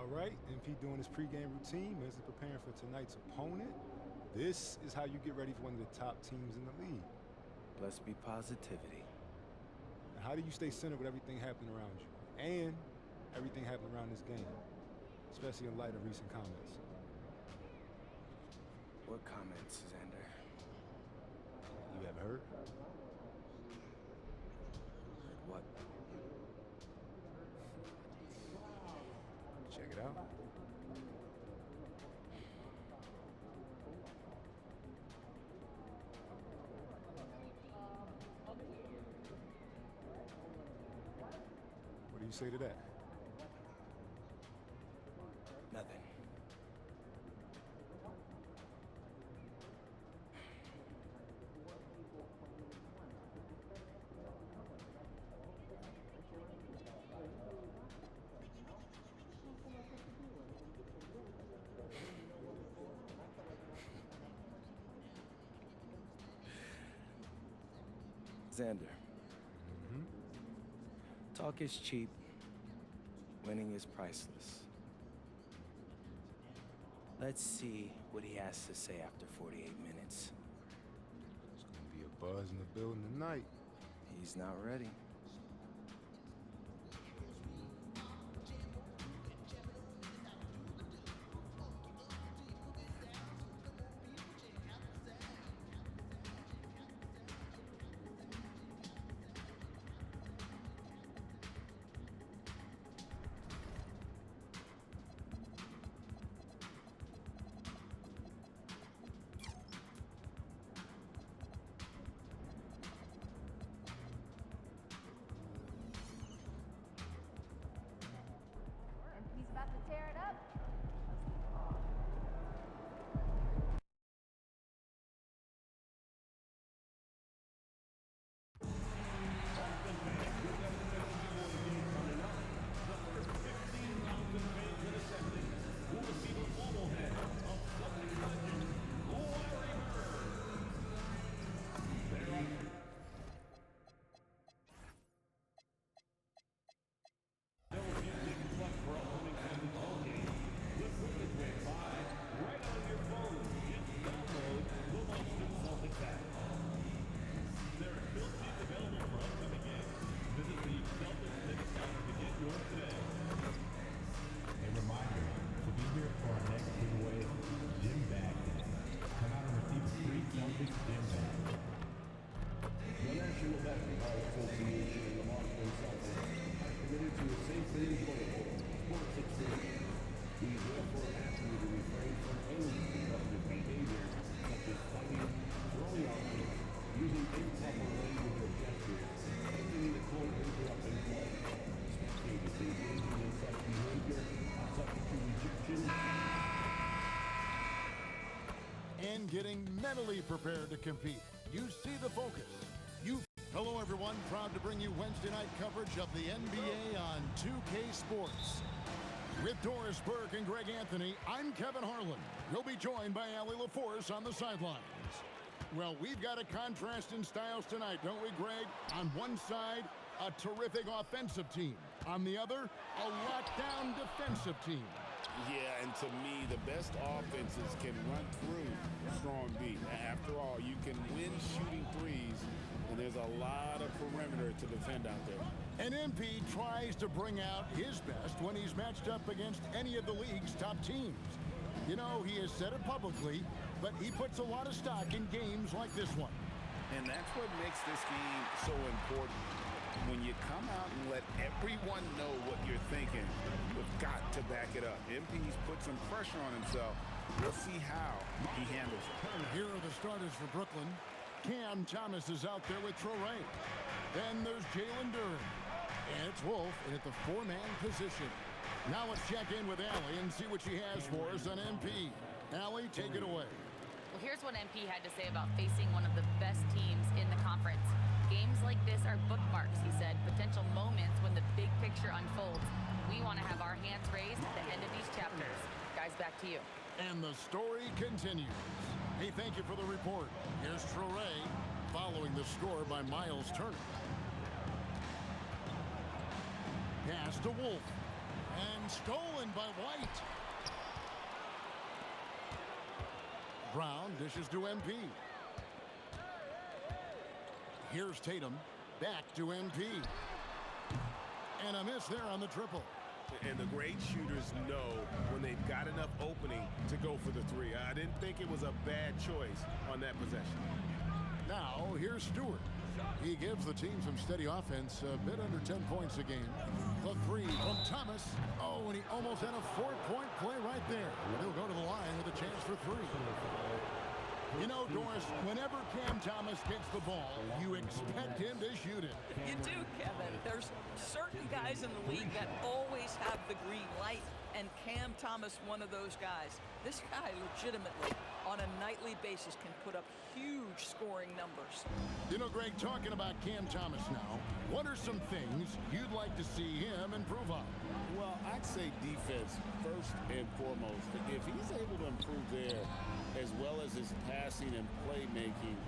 All right, MP doing his pregame routine, mentally preparing for tonight's opponent. This is how you get ready for one of the top teams in the league. Blessed be positivity. Now, how do you stay centered with everything happening around you? And everything happening around this game, especially in light of recent comments. What comments, Xander? You have heard? Heard what? Check it out. What do you say to that? Nothing. Xander. Talk is cheap. Winning is priceless. Let's see what he has to say after 48 minutes. There's going to be a buzz in the building tonight. He's not ready. He's about to tear it up. And getting mentally prepared to compete. You see the focus. Hello, everyone. Proud to bring you Wednesday night coverage of the NBA on 2K Sports. With Doris Burke and Greg Anthony, I'm Kevin Harlan. We'll be joined by Allie LaForce on the sidelines. Well, we've got a contrast in styles tonight, don't we, Greg? On one side, a terrific offensive team. On the other, a lockdown defensive team. Yeah, and to me, the best offenses can run through strong B. After all, you can win shooting threes, and there's a lot of perimeter to defend out there. And MP tries to bring out his best when he's matched up against any of the league's top teams. You know, he has said it publicly, but he puts a lot of stock in games like this one. And that's what makes this game so important. When you come out and let everyone know what you're thinking, you've got to back it up. MP's put some pressure on himself. We'll see how he handles it. Here are the starters for Brooklyn. Cam Thomas is out there with Traore. Then there's Jalen Duren. And it's Wolf in at the four-man position. Now let's check in with Allie and see what she has for us on MP. Allie, take it away. Well, here's what MP had to say about facing one of the best teams in the conference. Games like this are bookmarks, he said, potential moments when the big picture unfolds. We want to have our hands raised at the end of these chapters. Guys, back to you. And the story continues. Hey, thank you for the report. Here's Traore following the score by Miles Turner. Pass to Wolf. And stolen by White. Brown dishes to MP. Here's Tatum. Back to MP. And a miss there on the triple. And the great shooters know when they've got enough opening to go for the three. I didn't think it was a bad choice on that possession. Now, here's Stewart. He gives the team some steady offense, a bit under 10 points a game. The three from Thomas. Oh, and he almost had a 4-point play right there. He'll go to the line with a chance for three. You know, Doris, whenever Cam Thomas gets the ball, you expect him to shoot it. You do, Kevin. There's certain guys in the league that always have the green light, and Cam Thomas, one of those guys. This guy legitimately, on a nightly basis, can put up huge scoring numbers. You know, Greg, talking about Cam Thomas now, what are some things you'd like to see him improve on? Well, I'd say defense first and foremost. If he's able to improve there, as well as his passing and playmaking,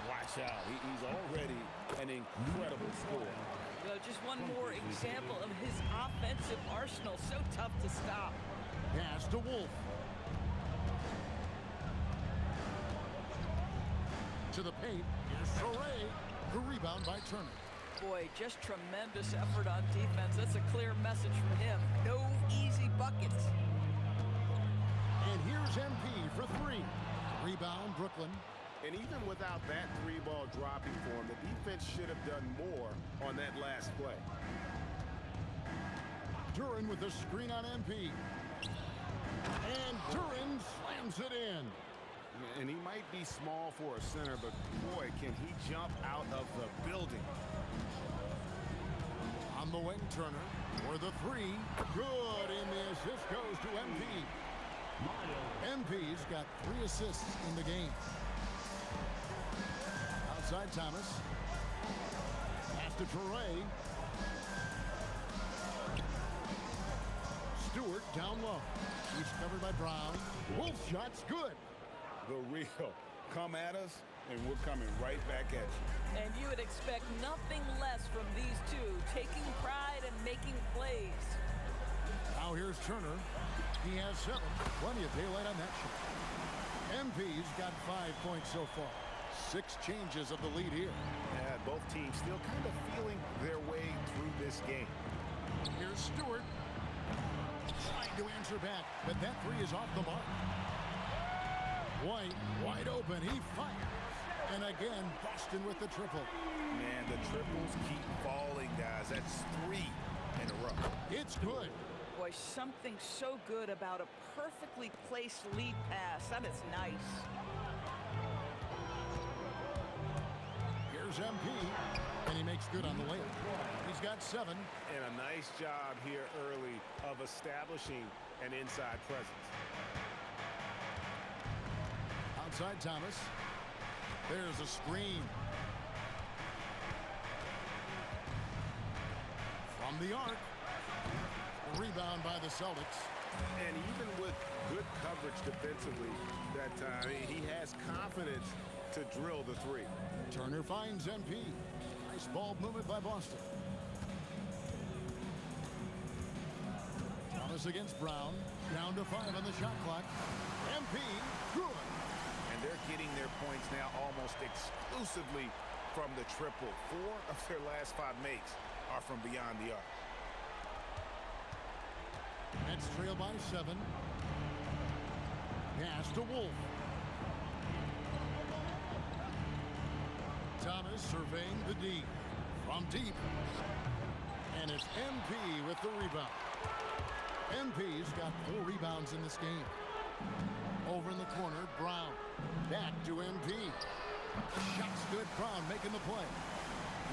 watch out. He's already an incredible scorer. Well, just one more example of his offensive arsenal. So tough to stop. Pass to Wolf. To the paint. Here's Soray. The rebound by Turner. Boy, just tremendous effort on defense. That's a clear message from him. No easy buckets. And here's MP for three. Rebound, Brooklyn. And even without that three ball dropping for him, the defense should have done more on that last play. Duran with the screen on MP. And Duran slams it in. And he might be small for a center, but boy, can he jump out of the building. On the wing, Turner for the three. Good, and the assist goes to MP. MP's got 3 assists in the game. Outside Thomas. Pass to Toure. Stewart down low. He's covered by Brown. Wolf shot's good. The real. Come at us, and we're coming right back at you. And you would expect nothing less from these two, taking pride and making plays. Now here's Turner. He has 7. Plenty of daylight on that shot. MP's got 5 points so far. 6 changes of the lead here. Yeah, both teams still kind of feeling their way through this game. Here's Stewart. Trying to answer back, but that 3 is off the mark. White, wide open. He fires. And again, Boston with the triple. Man, the triples keep falling, guys. That's 3 in a row. It's good. Boy, something so good about a perfectly placed lead pass. That is nice. Here's MP, and he makes good on the layup. He's got 7. And a nice job here early of establishing an inside presence. Outside Thomas. There's a screen. From the arc. Rebound by the Celtics. And even with good coverage defensively that time, he has confidence to drill the 3. Turner finds MP. Nice ball movement by Boston. Thomas against Brown. Down to 5 on the shot clock. MP, good. And they're getting their points now almost exclusively from the triple. 4 of their last 5 makes are from beyond the arc. Nets trail by 7. Pass to Wolf. Thomas surveying the D. From deep. And it's MP with the rebound. MP's got 4 rebounds in this game. Over in the corner, Brown. Back to MP. Shot's good. Brown making the play.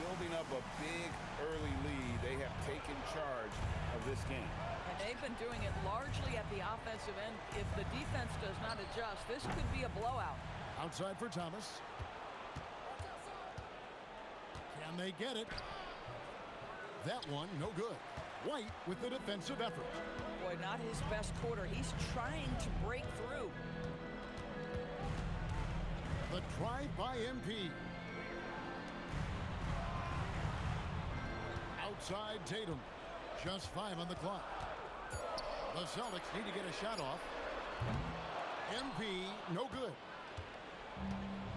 Building up a big early lead. They have taken charge of this game. And they've been doing it largely at the offensive end. If the defense does not adjust, this could be a blowout. Outside for Thomas. Can they get it? That one, no good. White with the defensive effort. Boy, not his best quarter. He's trying to break through. The drive by MP. Outside Tatum. Just 5 on the clock. The Celtics need to get a shot off. MP, no good.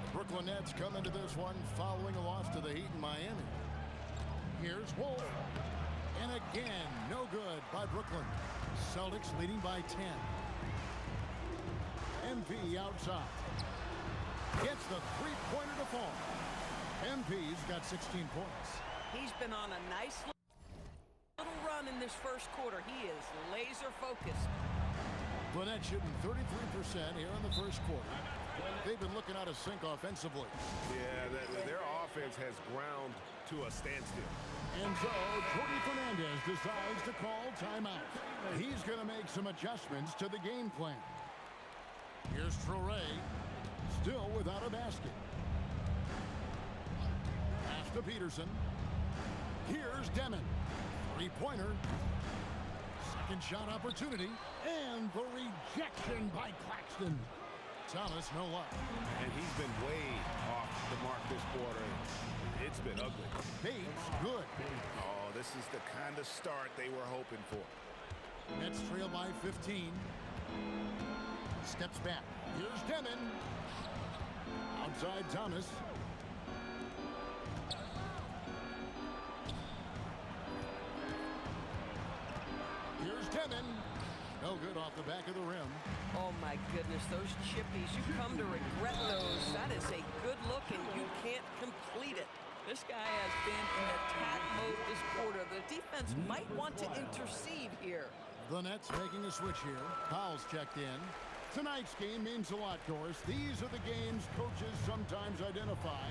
The Brooklyn Nets come into this one following a loss to the Heat in Miami. Here's Wolf. And again, no good by Brooklyn. Celtics leading by 10. MP outside. Gets the three-pointer to fall. MP's got 16 points. He's been on a nice little run in this first quarter. He is laser focused. The Nets shooting 33% here in the first quarter. They've been looking out of sync offensively. Yeah, their offense has ground to a standstill. And so, Jordi Fernandez decides to call timeout. He's going to make some adjustments to the game plan. Here's Traoré, still without a basket. Pass to Peterson. Here's Demon. Three-pointer. Second shot opportunity. And the rejection by Claxton. Thomas, no luck. And he's been way off the mark this quarter. It's been ugly. Bates, good. Oh, this is the kind of start they were hoping for. Nets trail by 15. Steps back. Here's Demon. Outside Thomas. Here's Demon. No good off the back of the rim. Oh my goodness, those chippies, you come to regret those. That is a good look and you can't complete it. This guy has been in attack mode this quarter. The defense might want to intercede here. The Nets making a switch here. Powell's checked in. Tonight's game means a lot, Doris. These are the games coaches sometimes identify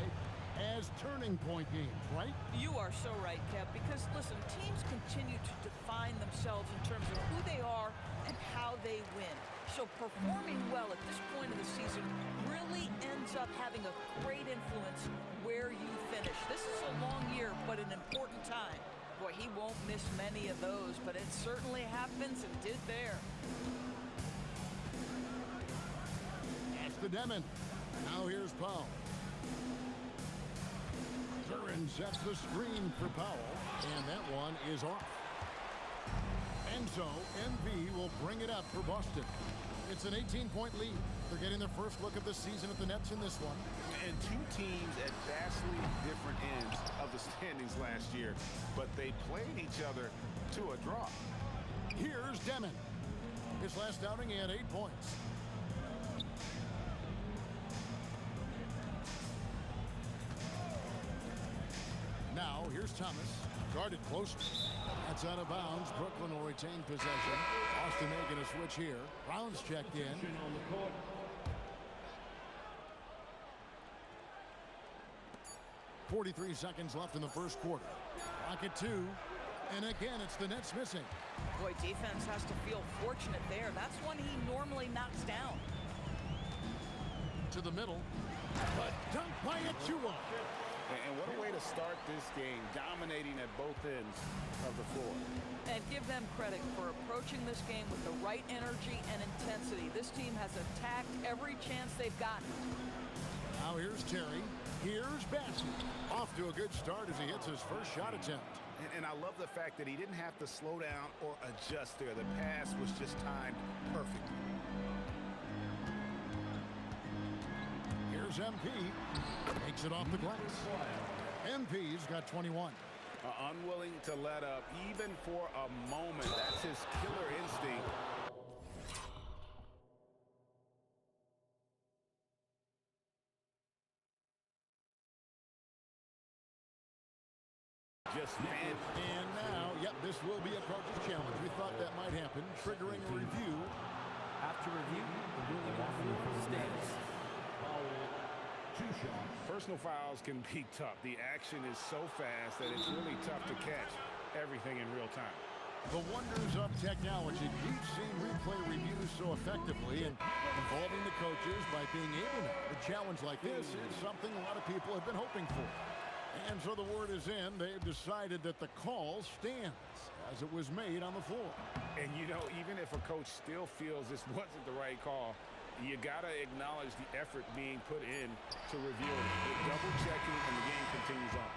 as turning point games, right? You are so right, Kev, because listen, teams continue to define themselves in terms of who they are and how they win. So performing well at this point of the season really ends up having a great influence where you finish. This is a long year, but an important time. Boy, he won't miss many of those, but it certainly happens and did there. That's the Demon. Now here's Powell. Curran sets the screen for Powell, and that one is off. And so, MB will bring it up for Boston. It's an 18-point lead. They're getting their first look of the season at the Nets in this one. And two teams at vastly different ends of the standings last year, but they played each other to a draw. Here's Demon. His last outing, he had 8 points. Now, here's Thomas. Guarded closely. That's out of bounds. Brooklyn will retain possession. Austin making a switch here. Brown's checked in. 43 seconds left in the first quarter. Clock at 2. And again, it's the Nets missing. Boy, defense has to feel fortunate there. That's one he normally knocks down. To the middle. But dunk by Achua. And what a way to start this game, dominating at both ends of the floor. And give them credit for approaching this game with the right energy and intensity. This team has attacked every chance they've gotten. Now here's Terry. Here's Bassett. Off to a good start as he hits his first shot attempt. And I love the fact that he didn't have to slow down or adjust there. The pass was just timed perfectly. Here's MP. Takes it off the glass. MP's got 21. Unwilling to let up even for a moment. That's his killer instinct. Just man. And now, yep, this will be a coach's challenge. We thought that might happen, triggering a review. After review, the ruling offer stands. Personal fouls can be tough. The action is so fast that it's really tough to catch everything in real time. The wonders of technology. We've seen replay reviews so effectively and involving the coaches by being able to challenge like this is something a lot of people have been hoping for. And so the word is in. They've decided that the call stands as it was made on the floor. And, you know, even if a coach still feels this wasn't the right call, you got to acknowledge the effort being put in to review it. The double checking and the game continues on.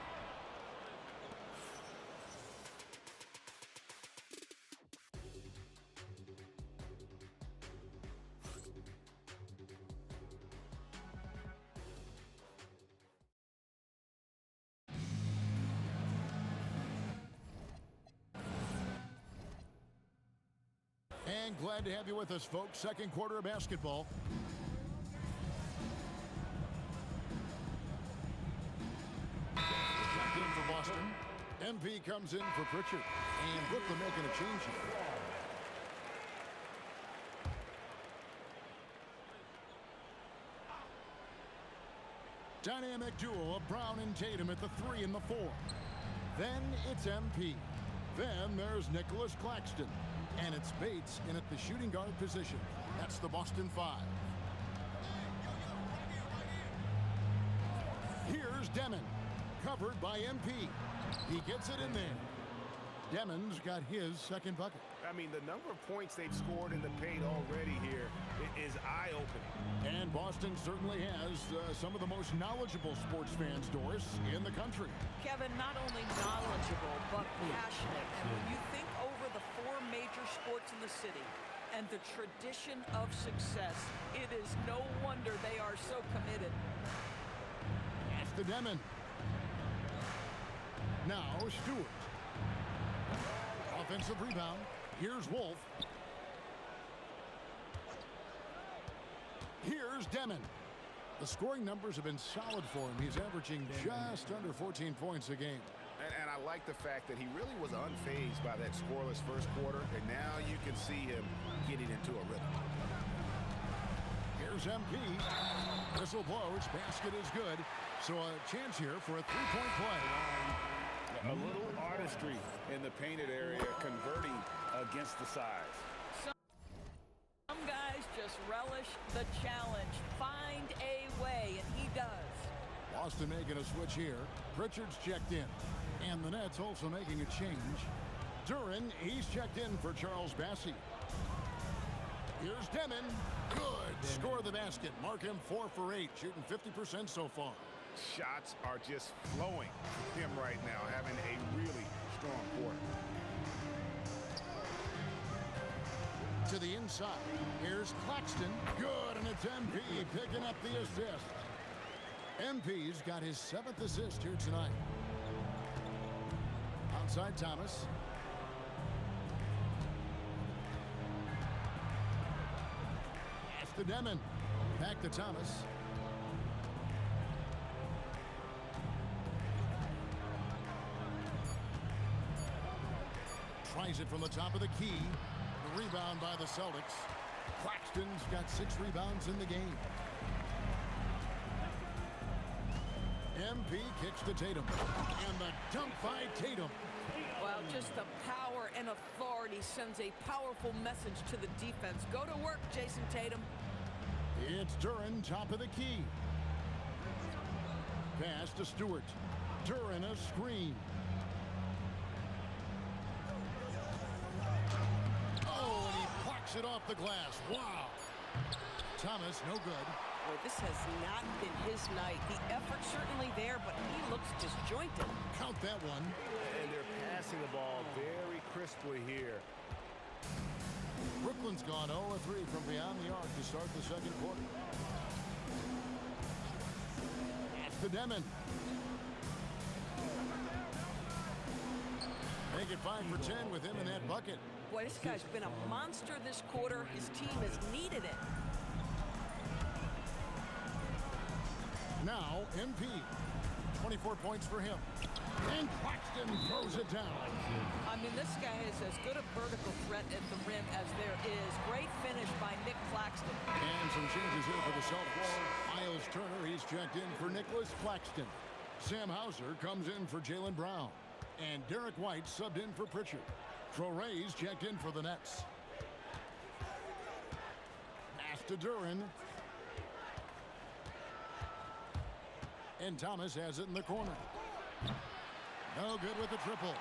And glad to have you with us, folks. Second quarter of basketball. Checked in for Boston. MP comes in for Pritchard. And Brooklyn making a change here. Dynamic duo of Brown and Tatum at the 3 and the 4. Then it's MP. Then there's Nicholas Claxton. And it's Bates in at the shooting guard position. That's the Boston 5. Here's Demon, covered by MP. He gets it in there. Demon's got his second bucket. I mean, the number of points they've scored in the paint already here is eye-opening. And Boston certainly has some of the most knowledgeable sports fans, Doris, in the country. Kevin, not only knowledgeable, but passionate. And when you think over the 4 major sports in the city and the tradition of success, it is no wonder they are so committed. That's the Demon. Now Stewart. Offensive rebound. Here's Wolf. Here's Demon. The scoring numbers have been solid for him. He's averaging just under 14 points a game. And I like the fact that he really was unfazed by that scoreless first quarter, and now you can see him getting into a rhythm. Here's MP. Whistle blows. Basket is good. So a chance here for a three-point play. A little artistry in the painted area, converting against the size. Some guys just relish the challenge. Find a way, and he does. Boston making a switch here. Pritchard's checked in. And the Nets also making a change. Duran, he's checked in for Charles Bassey. Here's Demon. Good. Score the basket. Mark him 4 for 8, shooting 50% so far. Shots are just flowing for him right now, having a really strong quarter. To the inside. Here's Claxton. Good, and it's MP picking up the assist. MP's got his 7th assist here tonight. Outside Thomas. That's the Demon. Back to Thomas. Tries it from the top of the key. The rebound by the Celtics. Claxton's got 6 rebounds in the game. MP kicks to Tatum. And the dunk by Tatum. Well, just the power and authority sends a powerful message to the defense. Go to work, Jason Tatum. It's Duran, top of the key. Pass to Stewart. Duran, a screen. Oh, and he plucks it off the glass. Wow. Thomas, no good. Well, this has not been his night. The effort's certainly there, but he looks disjointed. Count that one. And they're passing the ball very crisply here. Brooklyn's gone 0-3 from beyond the arc to start the second quarter. That's the Demon. Make it 5 for 10 with him in that bucket. Boy, this guy's been a monster this quarter. His team has needed it. Now, MP. 24 points for him. And Claxton throws it down. I mean, this guy is as good a vertical threat at the rim as there is. Great finish by Nick Claxton. And some changes here for the Celtics. Miles Turner, he's checked in for Nicholas Claxton. Sam Hauser comes in for Jaylen Brown. And Derek White subbed in for Pritchard. Traore's checked in for the Nets. Pass to Duran. And Thomas has it in the corner. No good with the triple.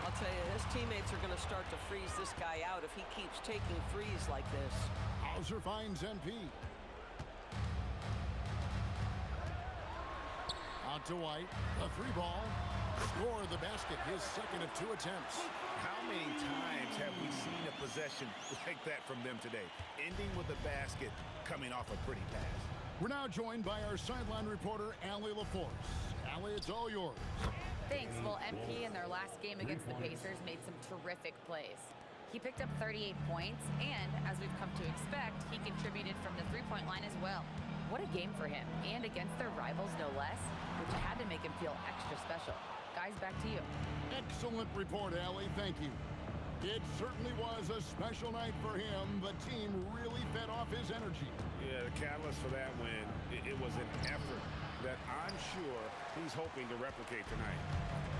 I'll tell you, his teammates are going to start to freeze this guy out if he keeps taking threes like this. Hauser finds MP. Out to White. A 3-ball. Score the basket. His second of 2 attempts. How many times have we seen a possession like that from them today? Ending with a basket, coming off a pretty pass. We're now joined by our sideline reporter, Allie LaForce. Allie, it's all yours. Thanks. Well, MP in their last game against the Pacers made some terrific plays. He picked up 38 points, and as we've come to expect, he contributed from the three-point line as well. What a game for him, and against their rivals no less, which had to make him feel extra special. Guys, back to you. Excellent report, Allie. Thank you. It certainly was a special night for him. The team really fed off his energy. Yeah, the catalyst for that win, it was an effort that I'm sure he's hoping to replicate tonight.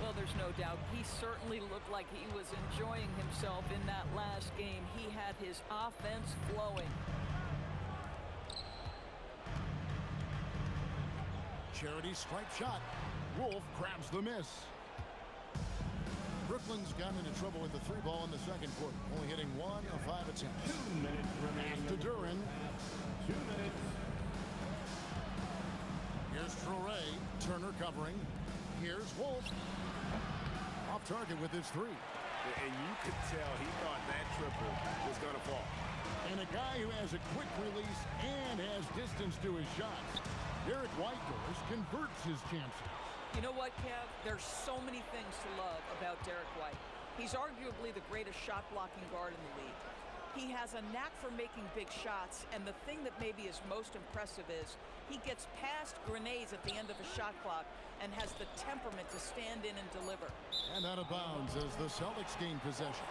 Well, there's no doubt. He certainly looked like he was enjoying himself in that last game. He had his offense flowing. Charity stripe shot. Wolf grabs the miss. Brooklyn's gotten into trouble with the three ball in the second quarter, only hitting 1 of 5 attempts. 2 minutes remaining. To Duran. 2 minutes. Here's Traore. Turner covering. Here's Wolf. Off target with his three. And you could tell he thought that triple was going to fall. And a guy who has a quick release and has distance to his shots. Derek Whitehurst converts his chances. You know what, Kev? There's so many things to love about Derek White. He's arguably the greatest shot-blocking guard in the league. He has a knack for making big shots, and the thing that maybe is most impressive is he gets past grenades at the end of a shot clock and has the temperament to stand in and deliver. And out of bounds as the Celtics gain possession.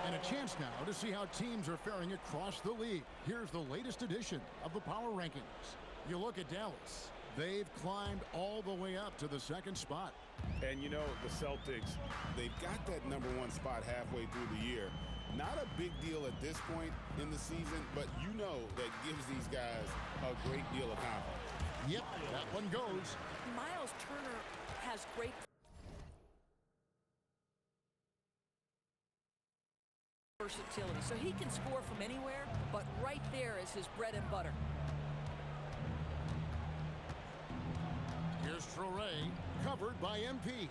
And a chance now to see how teams are faring across the league. Here's the latest edition of the Power Rankings. You look at Dallas. They've climbed all the way up to the second spot. And you know, the Celtics, they've got that number 1 spot halfway through the year. Not a big deal at this point in the season, but you know that gives these guys a great deal of confidence. Yep, that one goes. Miles Turner has great versatility, so he can score from anywhere, but right there is his bread and butter. Here's Traore, covered by MP.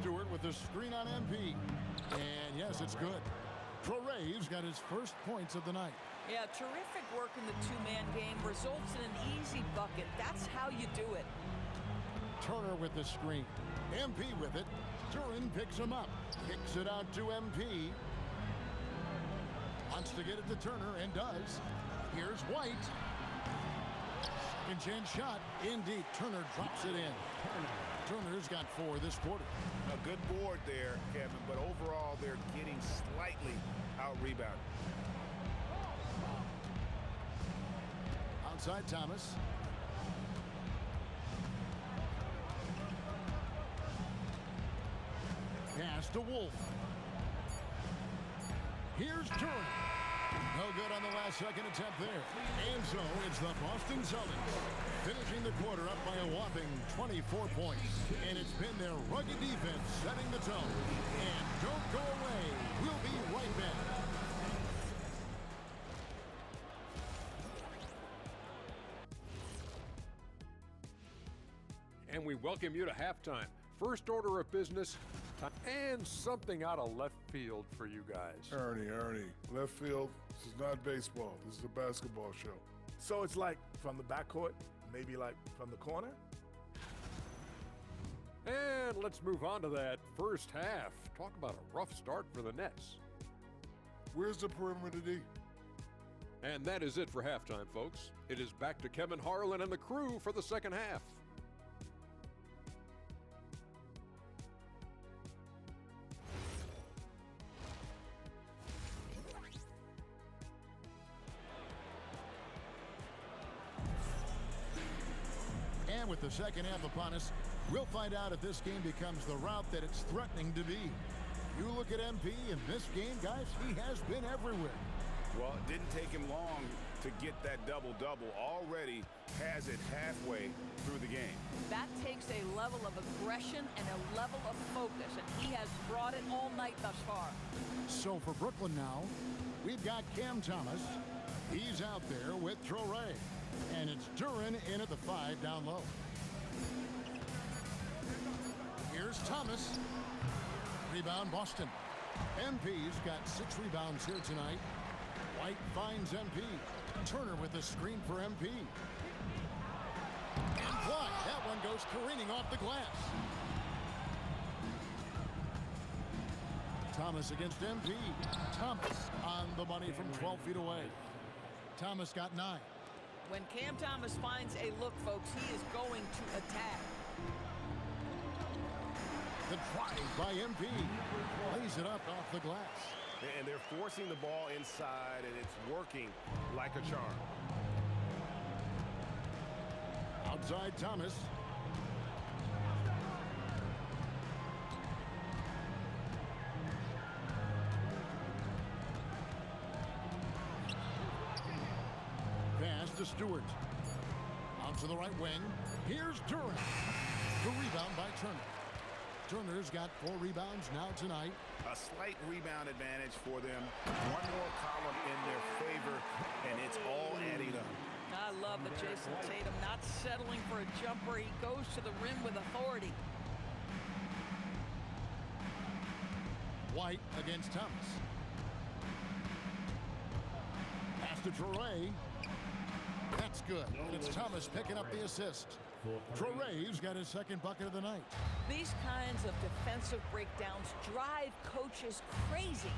Stewart with the screen on MP. And yes, it's good. Traore's got his first points of the night. Yeah, terrific work in the two-man game. Results in an easy bucket. That's how you do it. Turner with the screen. MP with it. Duran picks him up. Kicks it out to MP. Wants to get it to Turner and does. Here's White. Second chance shot. Indeed, Turner drops it in. Turner's got 4 this quarter. A good board there, Kevin, but overall they're getting slightly out-rebounded. Outside Thomas. Pass to Wolf. Here's Turner. No good on the last second attempt there. And so it's the Boston Celtics finishing the quarter up by a whopping 24 points. And it's been their rugged defense setting the tone. And don't go away. We'll be right back. And we welcome you to halftime. First order of business, and something out of left field for you guys. Ernie, left field, this is not baseball. This is a basketball show. So it's like from the backcourt, maybe like from the corner? And let's move on to that first half. Talk about a rough start for the Nets. Where's the perimeter D? And that is it for halftime, folks. It is back to Kevin Harlan and the crew for the second half. And with the second half upon us, we'll find out if this game becomes the route that it's threatening to be. You look at MP in this game, guys, he has been everywhere. Well, it didn't take him long to get that double-double. Already has it halfway through the game. That takes a level of aggression and a level of focus, and he has brought it all night thus far. So for Brooklyn now, we've got Cam Thomas. He's out there with Traore. And it's Duran in at the 5 down low. Here's Thomas. Rebound Boston. MP's got 6 rebounds here tonight. White finds MP. Turner with the screen for MP. And blocked. That one goes careening off the glass. Thomas against MP. Thomas on the money from 12 feet away. Thomas got 9. When Cam Thomas finds a look, folks, he is going to attack. The drive by MP. Lays it up off the glass. And they're forcing the ball inside, and it's working like a charm. Outside Thomas. Pass to Stewart. Out to the right wing. Here's Durant. The rebound by Turner. Turner's got 4 rebounds now tonight. A slight rebound advantage for them. One more column in their favor, and it's all adding up. I love that Jason Tatum not settling for a jumper. He goes to the rim with authority. White against Thomas. Pass to Traore. That's good. And it's Thomas picking up the assist. Traore's got his second bucket of the night. These kinds of defensive breakdowns drive coaches crazy.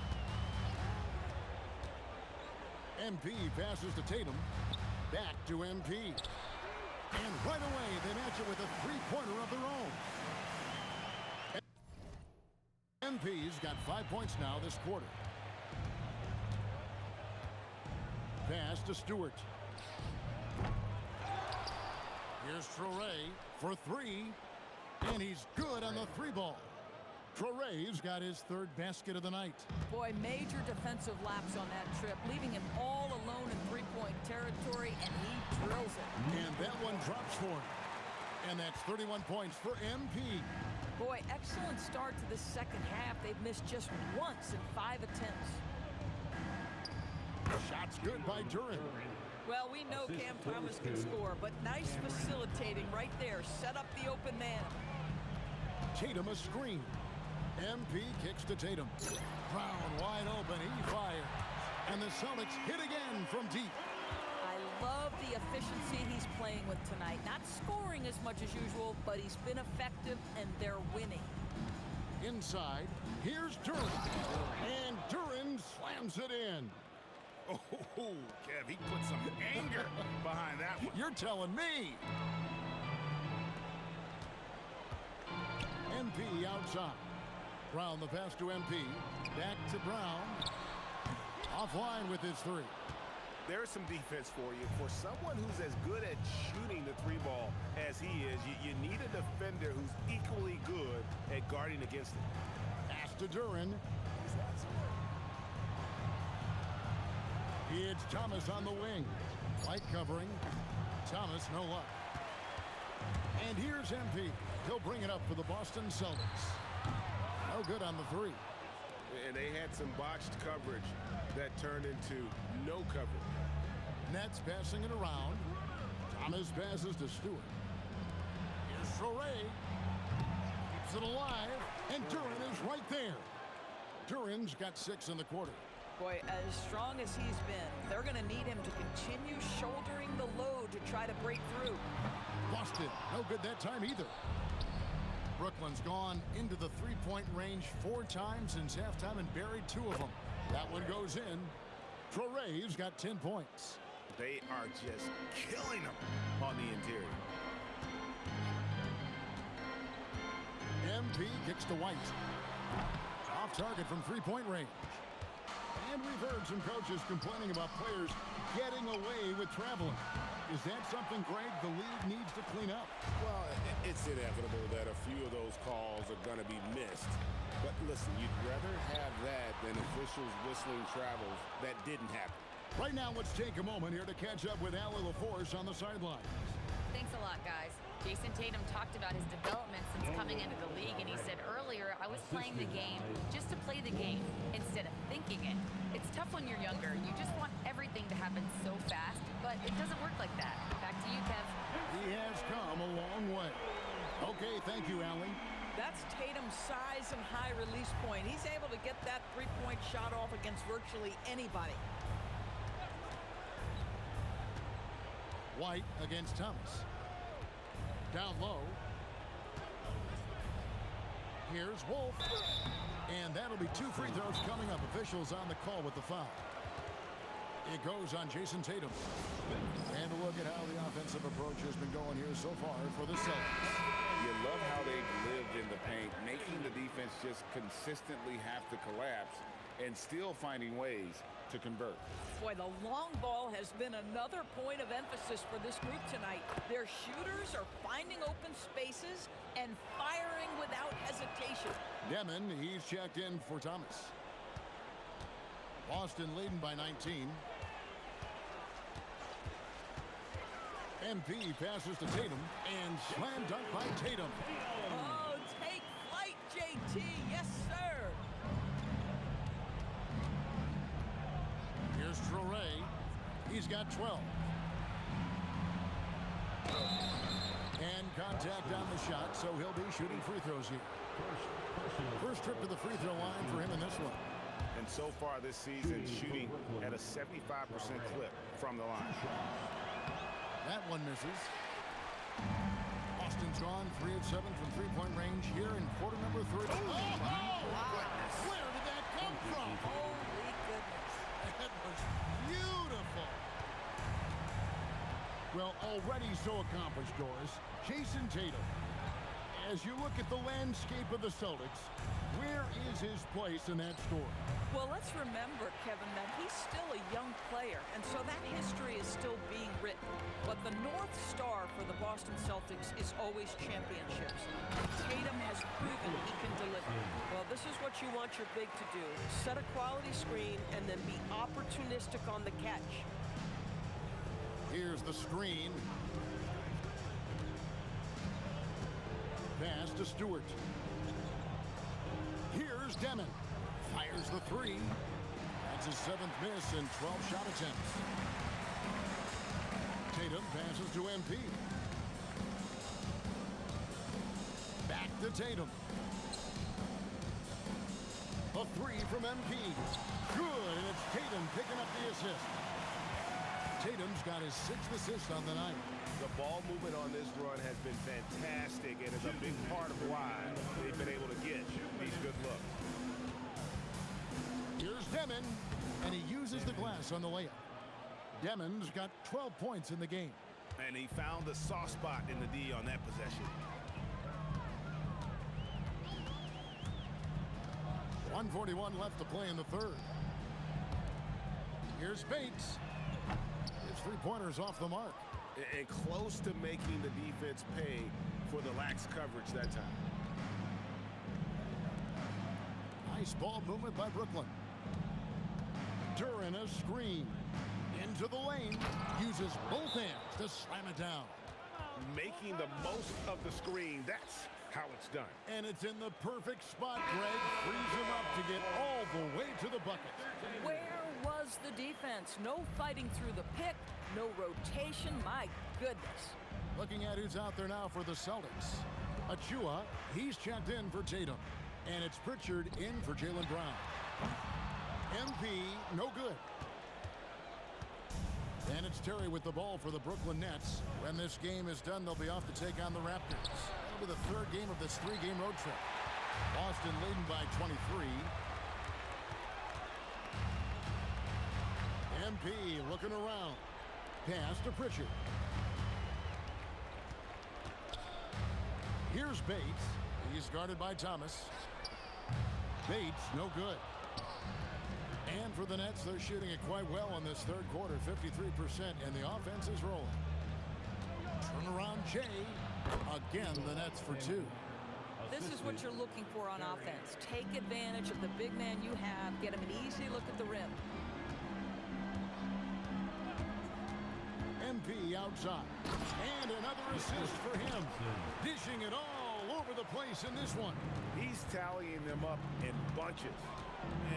MP passes to Tatum. Back to MP. And right away, they match it with a three-pointer of their own. MP's got 5 points now this quarter. Pass to Stewart. Here's Traore for 3. And he's good on the 3-ball. Traore's got his 3rd basket of the night. Boy, major defensive lapse on that trip, leaving him all alone in three-point territory, and he drills it. And that one drops for him. And that's 31 points for MP. Boy, excellent start to the second half. They've missed just once in 5 attempts. Shot's good by Durant. Well, we know Cam Thomas can score, but nice facilitating right there. Set up the open man. Tatum a screen. MP kicks to Tatum. Brown wide open. He fires. And the Celtics hit again from deep. I love the efficiency he's playing with tonight. Not scoring as much as usual, but he's been effective, and they're winning. Inside, here's Durant. And Durant slams it in. Oh, Kev, he put some anger behind that one. You're telling me. MP outside. Brown the pass to MP. Back to Brown. Offline with his 3. There's some defense for you. For someone who's as good at shooting the 3-ball as he is, you need a defender who's equally good at guarding against it. Pass to Duran. It's Thomas on the wing. Light covering. Thomas, no luck. And here's MP. He'll bring it up for the Boston Celtics. No good on the 3. And they had some botched coverage that turned into no coverage. Nets passing it around. Thomas passes to Stewart. Here's Traore. Keeps it alive. And Duran is right there. Duran's got 6 in the quarter. Boy, as strong as he's been, they're going to need him to continue shouldering the load to try to break through. Lost it. No good that time either. Brooklyn's gone into the three-point range 4 times since halftime and buried 2 of them. That one goes in. Traore's got 10 points. They are just killing them on the interior. MP kicks to White. Off target from three-point range. And we've heard some coaches complaining about players getting away with traveling. Is that something, Greg, the league needs to clean up? Well, it's inevitable that a few of those calls are going to be missed. But listen, you'd rather have that than officials whistling travels that didn't happen. Right now, let's take a moment here to catch up with Allie LaForce on the sideline. Thanks a lot, guys. Jason Tatum talked about his development since coming into the league, and he said earlier, I was playing the game just to play the game instead of thinking it. It's tough when you're younger. You just want everything to happen so fast, but it doesn't work like that. Back to you, Kev. He has come a long way. Okay, thank you, Allie. That's Tatum's size and high release point. He's able to get that three-point shot off against virtually anybody. White against Thomas. Down low. Here's Wolf. And that'll be 2 free throws coming up. Officials on the call with the foul. It goes on Jason Tatum. And a look at how the offensive approach has been going here so far for the Celtics. You love how they've lived in the paint, making the defense just consistently have to collapse and still finding ways to convert. Boy, the long ball has been another point of emphasis for this group tonight. Their shooters are finding open spaces and firing without hesitation. Demon, he's checked in for Thomas. Boston leading by 19. MP passes to Tatum, and slam dunk by Tatum. Oh, take flight, JT. Yes, sir. Here's Traore. He's got 12. And contact on the shot, so he'll be shooting free throws here. First trip to the free throw line for him in this one. And so far this season, shooting at a 75% clip from the line. That one misses. Boston's gone 3 of 7 from three-point range here in quarter number 3. Oh, goodness. Where did that come from? Holy goodness. That was beautiful. Well, already so accomplished, Doris. Jason Tatum. As you look at the landscape of the Celtics, where is his place in that story? Well, let's remember, Kevin, that he's still a young player, and so that history is still being written. But the North Star for the Boston Celtics is always championships. Tatum has proven he can deliver. Well, this is what you want your big to do. Set a quality screen and then be opportunistic on the catch. Here's the screen. Pass to Stewart. Here's Demon. Fires the 3. That's his 7th miss in 12 shot attempts. Tatum passes to MP. Back to Tatum. A 3 from MP. Good, and it's Tatum picking up the assist. Tatum's got his 6th assist on the night. The ball movement on this run has been fantastic and is a big part of why they've been able to get these good looks. Here's Demon, and he uses the glass on the layup. Demon's got 12 points in the game. And he found the soft spot in the D on that possession. 1:41 left to play in the third. Here's Bates. His 3-pointers off the mark. And close to making the defense pay for the lax coverage that time. Nice ball movement by Brooklyn. Duran a screen. Into the lane. Uses both hands to slam it down. Making the most of the screen. That's how it's done. And it's in the perfect spot, Greg. Frees him up to get all the way to the bucket. Where was the defense? No fighting through the pick, no rotation. My goodness. Looking at who's out there now for the Celtics. Achua, he's checked in for Tatum. And it's Pritchard in for Jaylen Brown. MP, no good. And it's Terry with the ball for the Brooklyn Nets. When this game is done, they'll be off to take on the Raptors. That'll be the 3rd game of this 3-game road trip. Boston leading by 23. MP looking around. Pass to Pritchard. Here's Bates. He's guarded by Thomas. Bates, no good. And for the Nets, they're shooting it quite well in this 3rd quarter, 53%, and the offense is rolling. Turnaround Jay. Again, the Nets for 2. This is what you're looking for on offense. Take advantage of the big man you have. Get him an easy look at the rim. MP outside. And another assist for him. Dishing it all over the place in this one. He's tallying them up in bunches.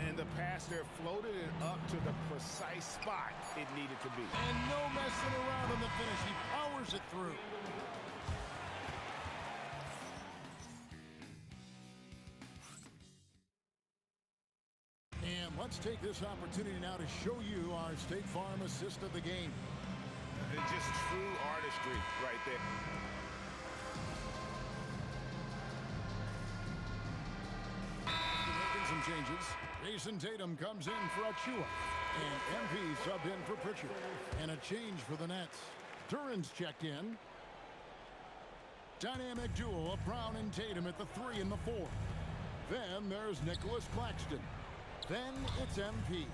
And the pass there floated it up to the precise spot it needed to be. And no messing around in the finish. He powers it through. And let's take this opportunity now to show you our State Farm assist of the game. Just true artistry right there. Making some changes. Jason Tatum comes in for Achua. And MP subbed in for Pritchard. And a change for the Nets. Duran's checked in. Dynamic duo of Brown and Tatum at the 3 and the 4. Then there's Nicholas Claxton. Then it's MP.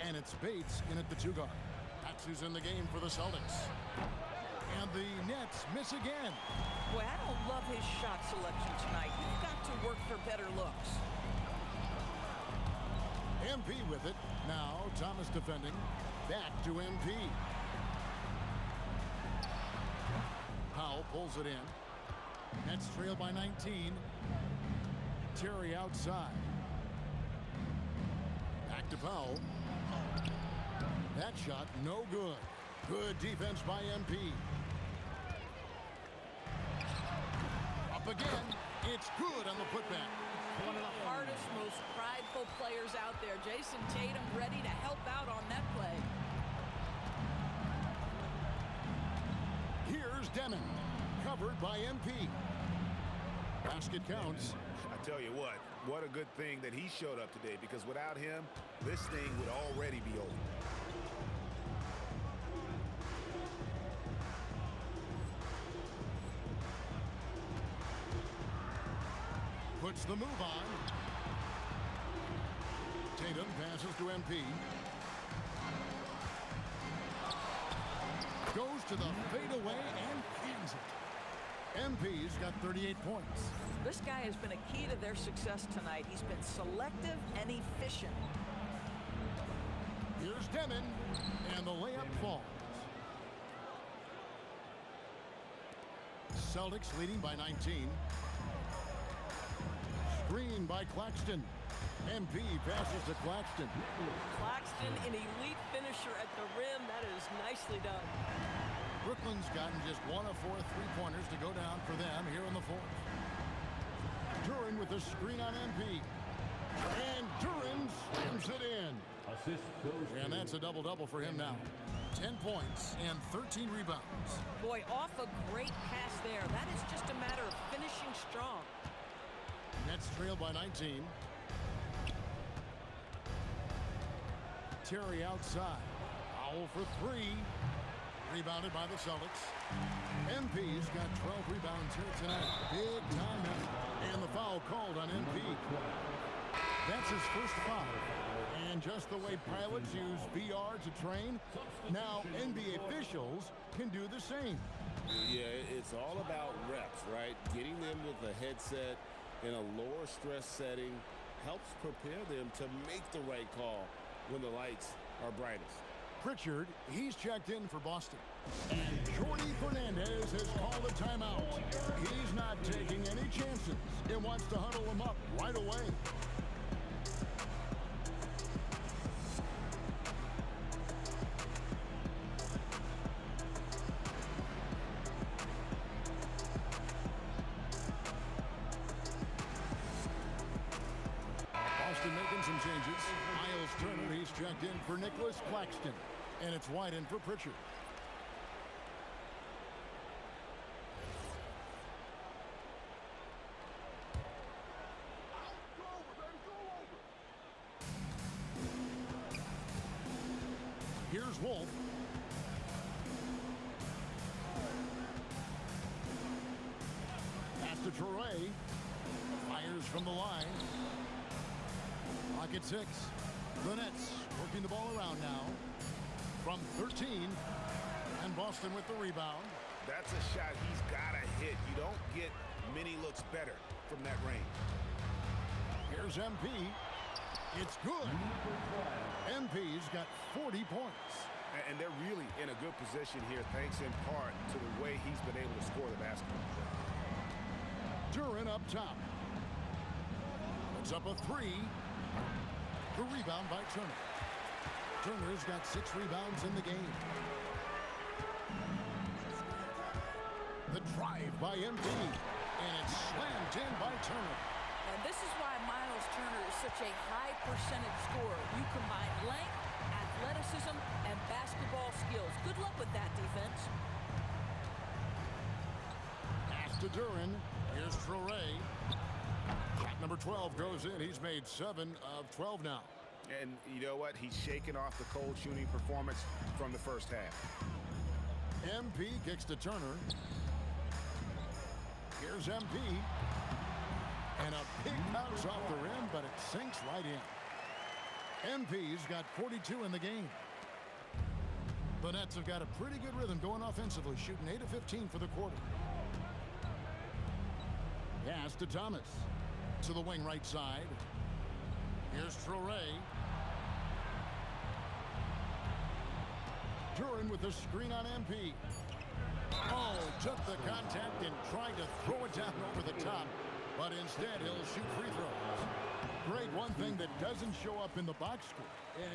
And it's Bates in at the 2 guard. That's who's in the game for the Celtics. And the Nets miss again. Boy, I don't love his shot selection tonight. You've got to work for better looks. MP with it. Now Thomas defending. Back to MP. Powell pulls it in. Nets trail by 19. Terry outside. Back to Powell. That shot no good. Good defense by MP. Up again. It's good on the putback. One of the hardest, most prideful players out there. Jason Tatum ready to help out on that play. Here's Deming. Covered by MP. Basket counts. I tell you what a good thing that he showed up today, because without him, this thing would already be over. Puts the move on. Tatum passes to MP. Goes to the fadeaway and pins it. MP's got 38 points. This guy has been a key to their success tonight. He's been selective and efficient. Here's Deming, and the layup falls. Celtics leading by 19. Screen by Claxton. MP passes to Claxton. Claxton, an elite finisher at the rim. That is nicely done. Brooklyn's gotten just 1 of 4 three-pointers to go down for them here in the 4th. Duran with a screen on MP. And Duran slams it in. And that's a double-double for him now. 10 points and 13 rebounds. Boy, off a great pass there. That is just a matter of finishing strong. Nets trail by 19. Terry outside. Foul for 3. Rebounded by the Celtics. MP's got 12 rebounds here tonight. Big time effort. And the foul called on MP. That's his first foul. And just the way pilots use VR to train, now NBA officials can do the same. Yeah, it's all about reps, right? Getting them with a headset in a lower stress setting helps prepare them to make the right call when the lights are brightest. Pritchard, he's checked in for Boston. And Jordi Fernandez has called a timeout. He's not taking any chances and wants to huddle him up right away. Boston making some changes. Miles Turner, he's checked in for Nicholas Claxton. And it's wide in for Pritchard. Here's Wolf. Pass to Traore. Fires from the line. Pocket 6. The Nets working the ball around now. From 13. And Boston with the rebound. That's a shot he's got to hit. You don't get many looks better from that range. Here's MP. It's good. MP's got 40 points. And they're really in a good position here, thanks in part to the way he's been able to score the basketball. Duran up top. Puts up a 3. The rebound by Turner. Turner's got 6 rebounds in the game. The drive by MP. And it's slammed in by Turner. And this is why Miles Turner is such a high percentage scorer. You combine length, athleticism, and basketball skills. Good luck with that defense. Pass to Duran. Here's Traore. Number 12 goes in. He's made 7 of 12 now. And you know what? He's shaking off the cold shooting performance from the first half. MP kicks to Turner. Here's MP. And a big bounce off the rim, but it sinks right in. MP's got 42 in the game. The Nets have got a pretty good rhythm going offensively, shooting 8 of 15 for the quarter. Pass to Thomas. To the wing right side. Here's Traore. Duran with the screen on MP. Oh, took the contact and tried to throw it down over the top, but instead he'll shoot free throws. Great, one thing that doesn't show up in the box score,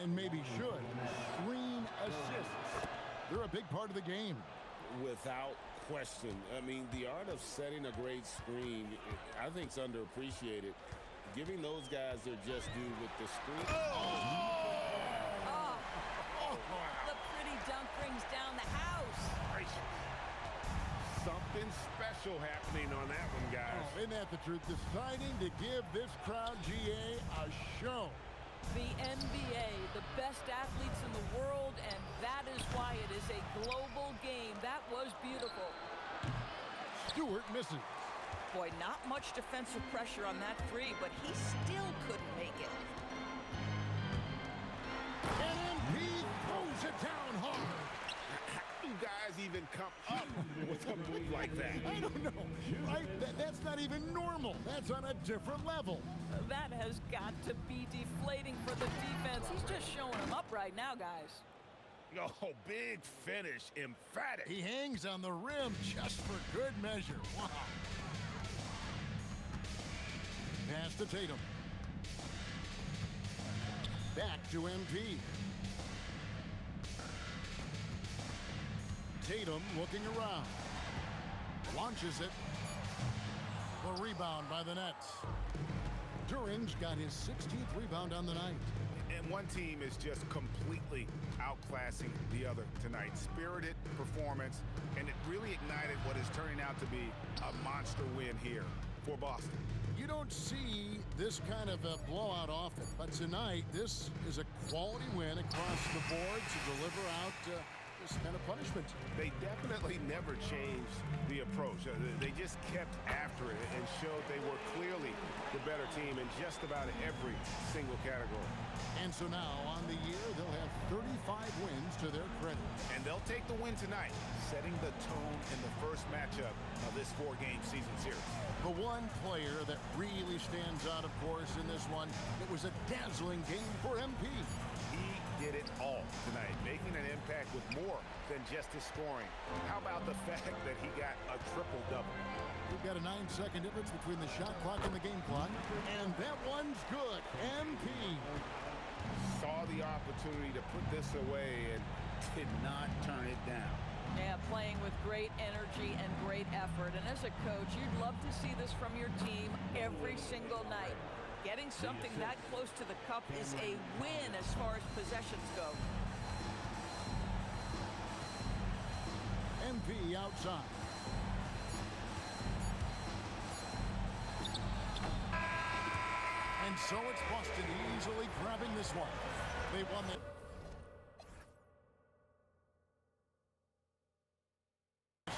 and maybe should, screen assists. They're a big part of the game. Without question. I mean, the art of setting a great screen, I think, is underappreciated. Giving those guys their just due with the screen. The pretty dunk brings down the house. Something special happening on that one, guys. Oh, isn't that the truth? Deciding to give this crowd, GA, a show. The NBA, the best athletes in the world, and that is why it is a global game. That was beautiful. Stewart misses. Boy, not much defensive pressure on that three, but he still couldn't make it. And he throws it down hard. How do guys even come up with a move like that? I don't know. That's not even normal. That's on a different level. That has got to be deflating for the defense. He's just showing them up right now, guys. Oh, big finish, emphatic. He hangs on the rim just for good measure. Wow. Pass to Tatum. Back to MP. Tatum looking around. Launches it. The rebound by the Nets. Duran's got his 16th rebound on the night. And one team is just completely outclassing the other tonight. Spirited performance, and it really ignited what is turning out to be a monster win here for Boston. You don't see this kind of a blowout often, but tonight this is a quality win across the board to deliver out this kind of punishment. They definitely never changed the approach. They just kept after it and showed they were clearly the better team in just about every single category. And so now on the year, they'll have 35 wins to their credit. And they'll take the win tonight, setting the tone in the first matchup of this 4-game season series. The one player that really stands out, of course, in this one, it was a dazzling game for MP. He did it all tonight, making an impact with more than just his scoring. How about the fact that he got a triple-double? We've got a 9-second difference between the shot clock and the game clock, and that one's good. MP saw the opportunity to put this away and did not turn it down. Yeah, playing with great energy and great effort. And as a coach, you'd love to see this from your team every single night. Getting something that close to the cup is a win as far as possessions go. MP outside. And so it's Boston easily grabbing this one. They won the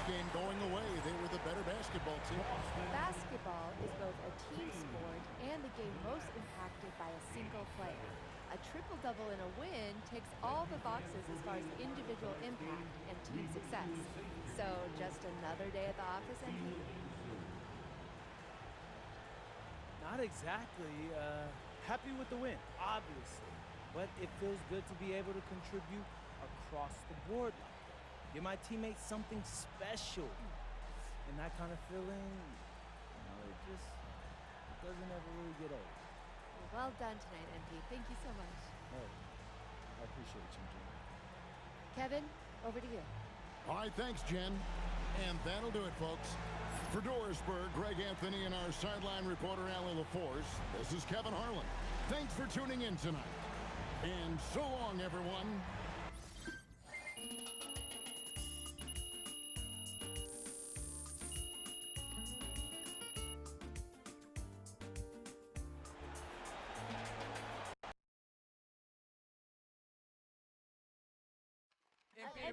game going away. They were the better basketball team. Basketball is both a team sport and the game most impacted by a single player. A triple-double in a win ticks all the boxes as far as individual impact and team success. So just another day at the office, MP? Not exactly. Happy with the win, obviously. But it feels good to be able to contribute across the board. Give my teammates something special. And that kind of feeling, it doesn't ever really get old. Well done tonight, MP. Thank you so much. Hey, I appreciate you, Jen. Kevin, over to you. All right, thanks, Jen. And that'll do it, folks. For Dorisburg, Greg Anthony, and our sideline reporter, Allie LaForce, this is Kevin Harlan. Thanks for tuning in tonight. And so long, everyone.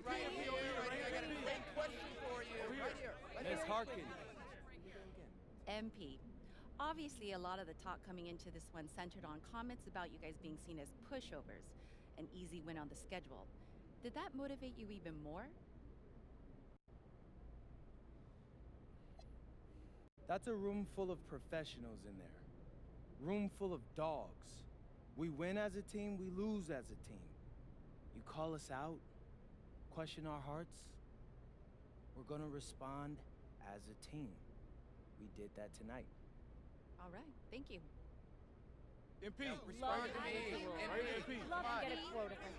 right here. I got a great question for you. Right here. Miss Harkin. MP. Obviously, a lot of the talk coming into this one centered on comments about you guys being seen as pushovers, an easy win on the schedule. Did that motivate you even more? That's a room full of professionals in there. Room full of dogs. We win as a team, we lose as a team. You call us out, question our hearts, we're gonna respond as a team. We did that tonight. All right, thank you. MP, respond to me. Love to get a quote if I